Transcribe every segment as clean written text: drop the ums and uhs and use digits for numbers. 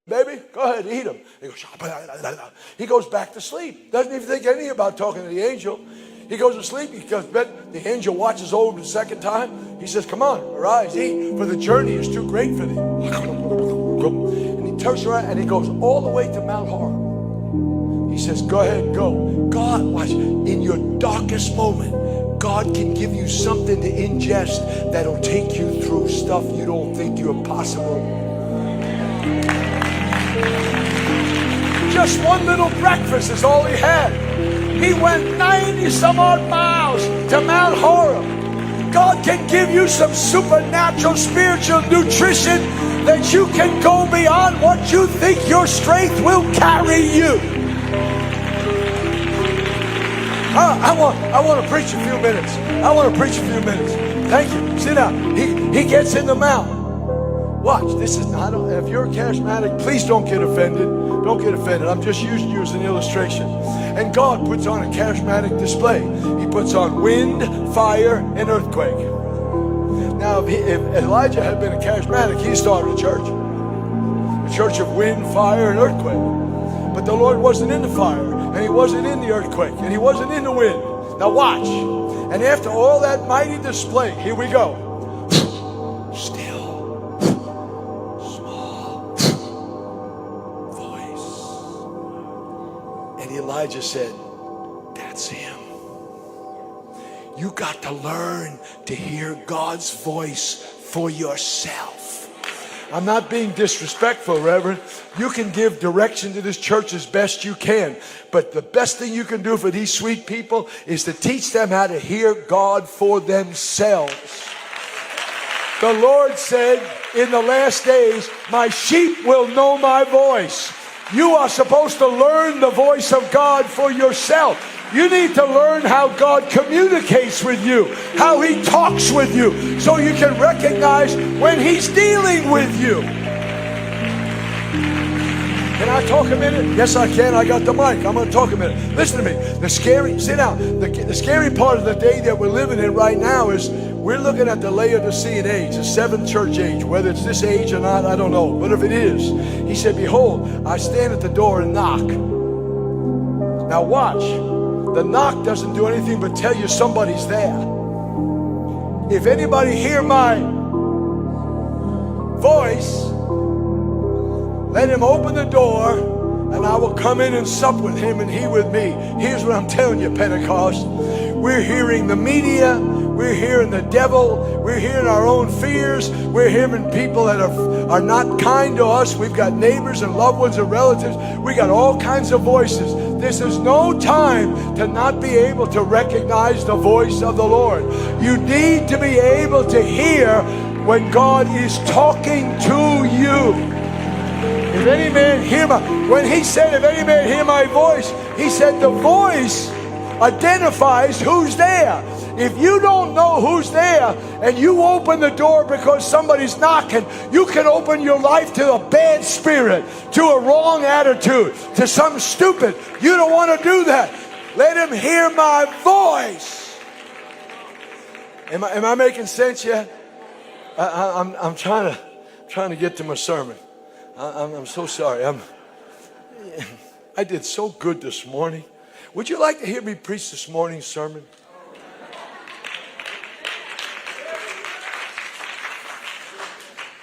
baby, go ahead, eat them. He goes, he goes back to sleep. Doesn't even think anything about talking to the angel. He goes to sleep. He goes to bed. The angel watches over him the second time. He says, come on, arise, eat, for the journey is too great for thee. And he turns around and he goes all the way to Mount Horeb. He says, go ahead, go. God, watch, in your darkest moment, God can give you something to ingest that'll take you through stuff you don't think you're possible. Just one little breakfast is all he had. He went 90 some odd miles to Mount Horeb. God can give you some supernatural spiritual nutrition that you can go beyond what you think your strength will carry you. I want to preach a few minutes. Thank you. Sit down. He gets in the mountain. Watch, this is not, if you're a charismatic, please don't get offended. Don't get offended. I'm just using you as an illustration. And God puts on a charismatic display. He puts on wind, fire, and earthquake. Now, if Elijah had been a charismatic, he started a church. A church of wind, fire, and earthquake. But the Lord wasn't in the fire, and he wasn't in the earthquake, and he wasn't in the wind. Now watch. And after all that mighty display, here we go. Elijah said, that's him. You got to learn to hear God's voice for yourself. I'm not being disrespectful, Reverend. You can give direction to this church as best you can. But the best thing you can do for these sweet people is to teach them how to hear God for themselves. The Lord said in the last days, my sheep will know my voice. You are supposed to learn the voice of God for yourself. You need to learn how God communicates with you, how he talks with you, so you can recognize when he's dealing with you. Can I talk a minute? Yes, I can. I got the mic. I'm going to talk a minute. Listen to me. Sit down. The scary part of the day that we're living in right now is we're looking at the Laodicean age, the seventh church age. Whether it's this age or not, I don't know. But if it is, he said, behold, I stand at the door and knock. Now watch. The knock doesn't do anything but tell you somebody's there. If anybody hear my voice, let him open the door, and I will come in and sup with him and he with me. Here's what I'm telling you, Pentecost. We're hearing the media. We're hearing the devil. We're hearing our own fears. We're hearing people that are not kind to us. We've got neighbors and loved ones and relatives. We got all kinds of voices. This is no time to not be able to recognize the voice of the Lord. You need to be able to hear when God is talking to you. If any man hear when he said, if any man hear my voice, he said the voice identifies who's there. If you don't know who's there and you open the door because somebody's knocking, you can open your life to a bad spirit, to a wrong attitude, to something stupid. You don't want to do that. Let him hear my voice. Am I making sense yet? I'm trying to get to my sermon. I'm so sorry. I did so good this morning. Would you like to hear me preach this morning's sermon?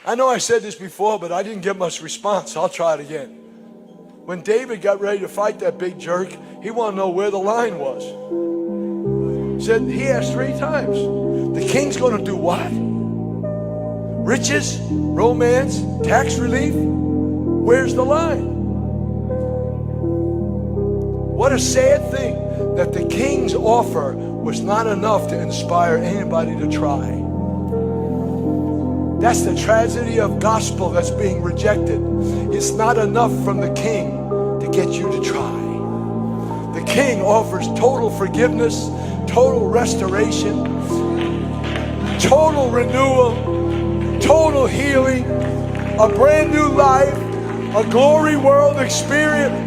I know I said this before, but I didn't get much response. I'll try it again. When David got ready to fight that big jerk, he wanted to know where the line was. He asked 3 times. The king's going to do what? Riches, romance, tax relief? Where's the line? What a sad thing that the king's offer was not enough to inspire anybody to try. That's the tragedy of gospel that's being rejected. It's not enough from the king to get you to try. The king offers total forgiveness, total restoration, total renewal, total healing, a brand new life, a glory world experience.